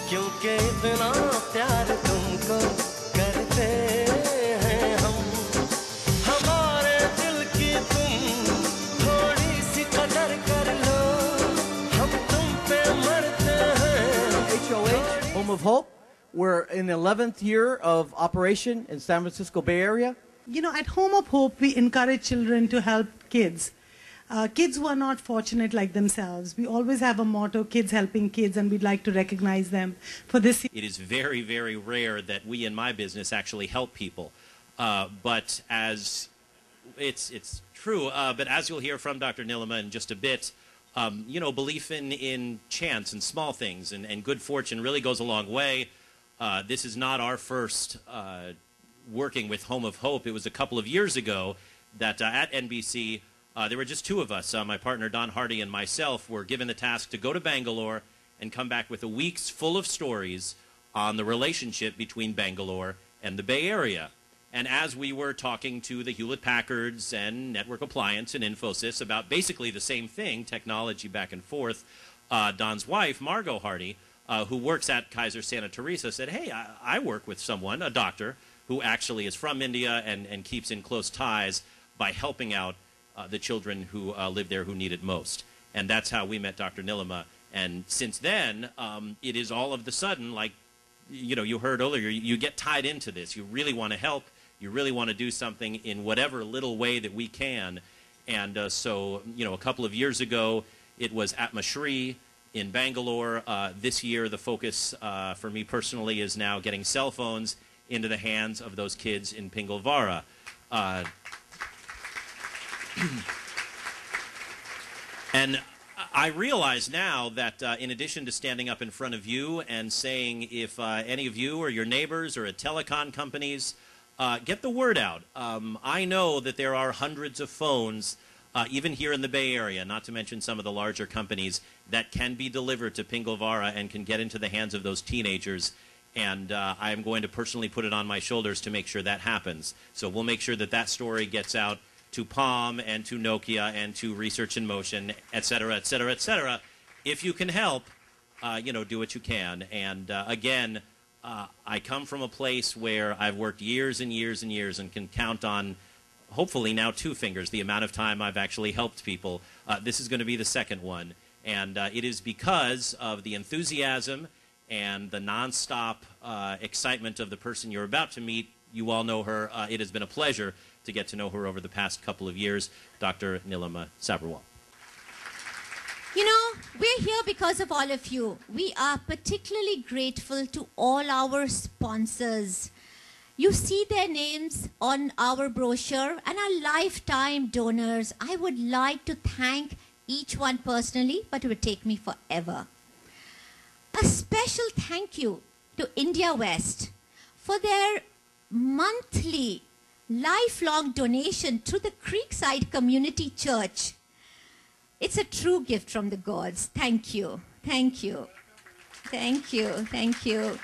क्योंकि इतना प्यार तुमको करते हैं हम हमारे दिल की तुम थोड़ी सी कदर कर लो हम तुम पे मरते हैं HOH, Home of Hope. We're in the 11th year of operation in San Francisco Bay Area. You know, at Home of Hope, we encourage children to help kids. Kids who are not fortunate like themselves. We always have a motto, kids helping kids, and we'd like to recognize them for this. It is very, very rare that we in my business actually help people. But as it's true, but as you'll hear from Dr. Nilima in just a bit, you know, belief in chance and small things and good fortune really goes a long way. This is not our first working with Home of Hope. It was a couple of years ago that at NBC, there were just two of us. My partner Don Hardy and myself were given the task to go to Bangalore and come back with a week's full of stories on the relationship between Bangalore and the Bay Area. And as we were talking to the Hewlett-Packards and Network Appliance and Infosys about basically the same thing, technology back and forth, Don's wife, Margot Hardy, who works at Kaiser Santa Teresa, said, hey, I work with someone, a doctor, who actually is from India and keeps in close ties by helping out the children who live there who need it most. And that's how we met Dr. Nilima. And since then, it is all of the sudden, like, you know, you heard earlier, you get tied into this. You really want to help. You really want to do something in whatever little way that we can. And so, you know, a couple of years ago, it was Atma Shri in Bangalore. This year, the focus for me personally is now getting cell phones into the hands of those kids in Pingalvara. And I realize now that in addition to standing up in front of you and saying if any of you or your neighbors or at telecom companies get the word out. I know that there are hundreds of phones, even here in the Bay Area, not to mention some of the larger companies, that can be delivered to Pingalvara and can get into the hands of those teenagers. And I am going to personally put it on my shoulders to make sure that happens. So we'll make sure that that story gets out to Palm and to Nokia and to Research in Motion, et cetera, et cetera, et cetera. If you can help, you know, do what you can. And again, I come from a place where I've worked years and years and years and can count on, hopefully now 2 fingers, the amount of time I've actually helped people. This is going to be the second one. And it is because of the enthusiasm and the nonstop excitement of the person you're about to meet. You all know her. It has been a pleasure to get to know her over the past couple of years, Dr. Nilima Sabharwal. You know, we're here because of all of you. We are particularly grateful to all our sponsors. You see their names on our brochure and our lifetime donors. I would like to thank each one personally, but it would take me forever. A special thank you to India West for their monthly lifelong donation to the Creekside Community Church. It's a true gift from the gods. Thank you. Thank you. Thank you. Thank you.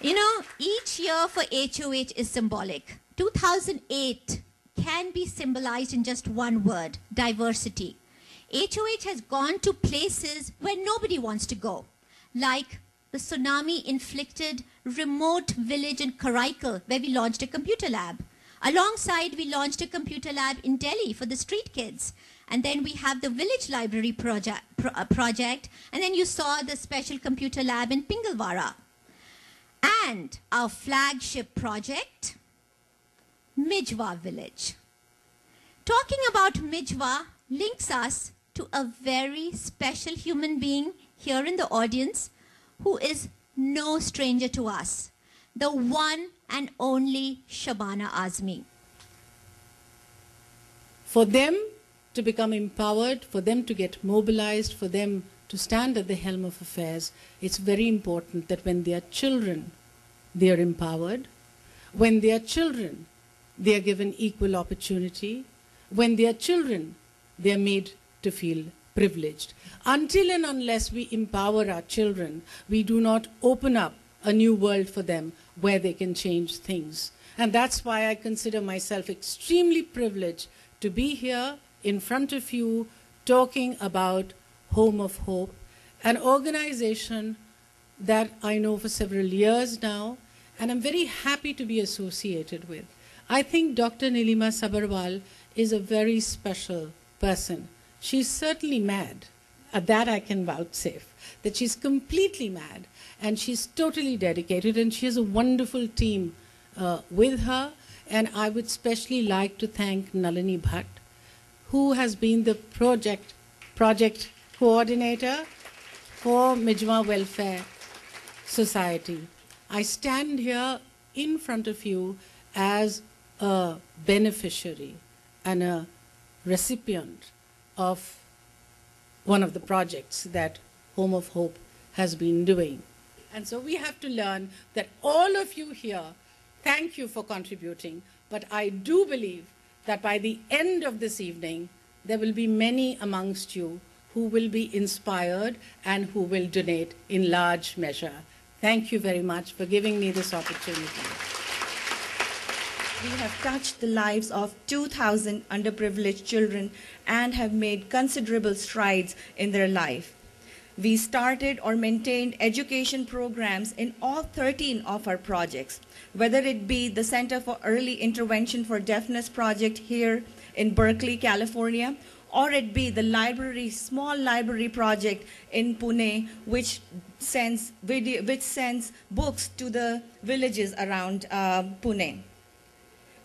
You know, each year for HOH is symbolic. 2008 can be symbolized in just one word: diversity. HOH has gone to places where nobody wants to go, like the tsunami-inflicted remote village in Karaikal, where we launched a computer lab. Alongside, we launched a computer lab in Delhi for the street kids. And then we have the village library project. And then you saw the special computer lab in Pingalvara. And our flagship project, Mijwa Village. Talking about Mijwa links us to a very special human being here in the audience who is no stranger to us, the one and only Shabana Azmi. For them to become empowered, for them to get mobilized, for them to stand at the helm of affairs, it's very important that when they are children, they are empowered. When they are children, they are given equal opportunity. When they are children, they are made to feel privileged. Until and unless we empower our children, we do not open up a new world for them where they can change things. And that's why I consider myself extremely privileged to be here in front of you talking about Home of Hope, an organization that I know for several years now, and I'm very happy to be associated with. I think Dr. Nilima Sabharwal is a very special person. She's certainly mad. That I can vouchsafe, that she's completely mad, and she's totally dedicated, and she has a wonderful team with her. And I would especially like to thank Nalini Bhatt, who has been the project coordinator for Mijma Welfare Society. I stand here in front of you as a beneficiary and a recipient of one of the projects that Home of Hope has been doing. And so we have to learn that all of you here, thank you for contributing, but I do believe that by the end of this evening, there will be many amongst you who will be inspired and who will donate in large measure. Thank you very much for giving me this opportunity. We have touched the lives of 2,000 underprivileged children and have made considerable strides in their life. We started or maintained education programs in all 13 of our projects, whether it be the Center for Early Intervention for Deafness project here in Berkeley, California, or it be the small library project in Pune, which sends books to the villages around Pune.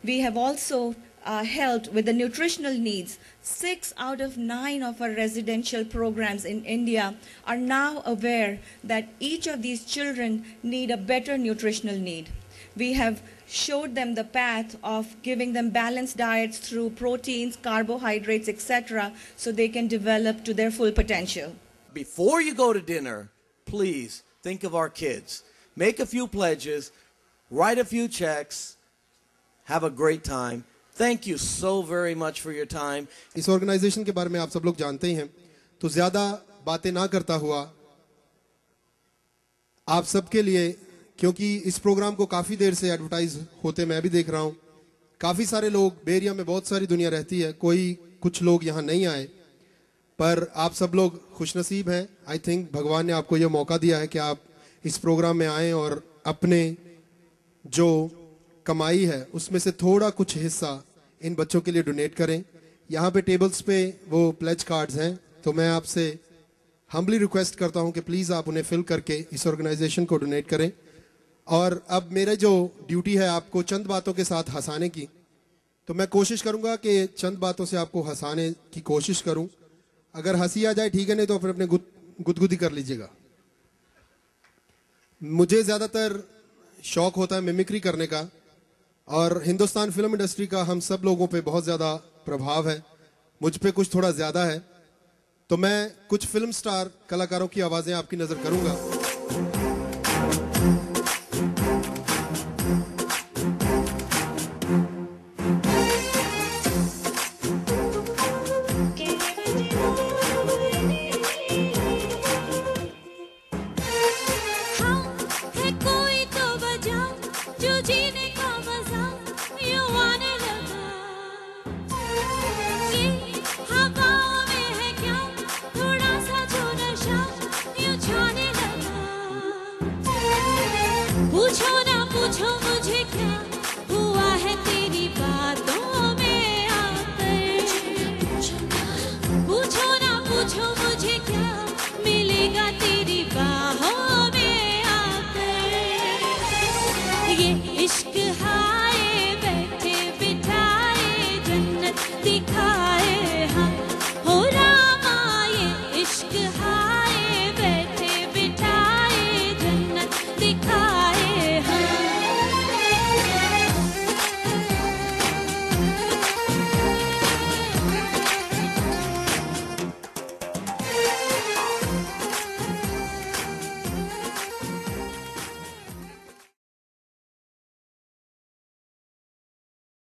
We have also helped with the nutritional needs. 6 out of 9 of our residential programs in India are now aware that each of these children need a better nutritional need. We have showed them the path of giving them balanced diets through proteins, carbohydrates, etc., so they can develop to their full potential. Before you go to dinner, please think of our kids. Make a few pledges, write a few checks, have a great time. Thank you so very much for your time. इस organisation के बारे में आप सब लोग जानते ही हैं, तो ज़्यादा बातें ना करता हुआ आप सबके लिए, क्योंकि इस प्रोग्राम को काफ़ी देर से एडवर्टाइज होते मैं भी देख रहा हूँ, काफ़ी सारे लोग, बेरिया में बहुत सारी दुनिया रहती है, कुछ लोग यहाँ नहीं आए, पर आप सब लोग खुशनसीब हैं. आई थिंक भगवान ने आपको ये मौका दिया है कि आप इस प्रोग्राम में आएँ और अपने जो कमाई है उसमें से थोड़ा कुछ हिस्सा इन बच्चों के लिए डोनेट करें. यहाँ पे टेबल्स पे वो प्लेज कार्ड्स हैं, तो मैं आपसे हम्बली रिक्वेस्ट करता हूँ कि प्लीज़ आप उन्हें फिल करके इस ऑर्गेनाइजेशन को डोनेट करें. और अब मेरा जो ड्यूटी है आपको चंद बातों के साथ हंसाने की, तो मैं कोशिश करूँगा कि चंद बातों से आपको हंसाने की कोशिश करूँ. अगर हंसी आ जाए ठीक है, नहीं तो फिर अपने गुदगुदी कर लीजिएगा. मुझे ज़्यादातर शौक होता है मिमिक्री करने का, और हिंदुस्तान फिल्म इंडस्ट्री का हम सब लोगों पे बहुत ज़्यादा प्रभाव है, मुझ पे कुछ थोड़ा ज़्यादा है, तो मैं कुछ फिल्म स्टार कलाकारों की आवाज़ें आपकी नज़र करूँगा. इश्क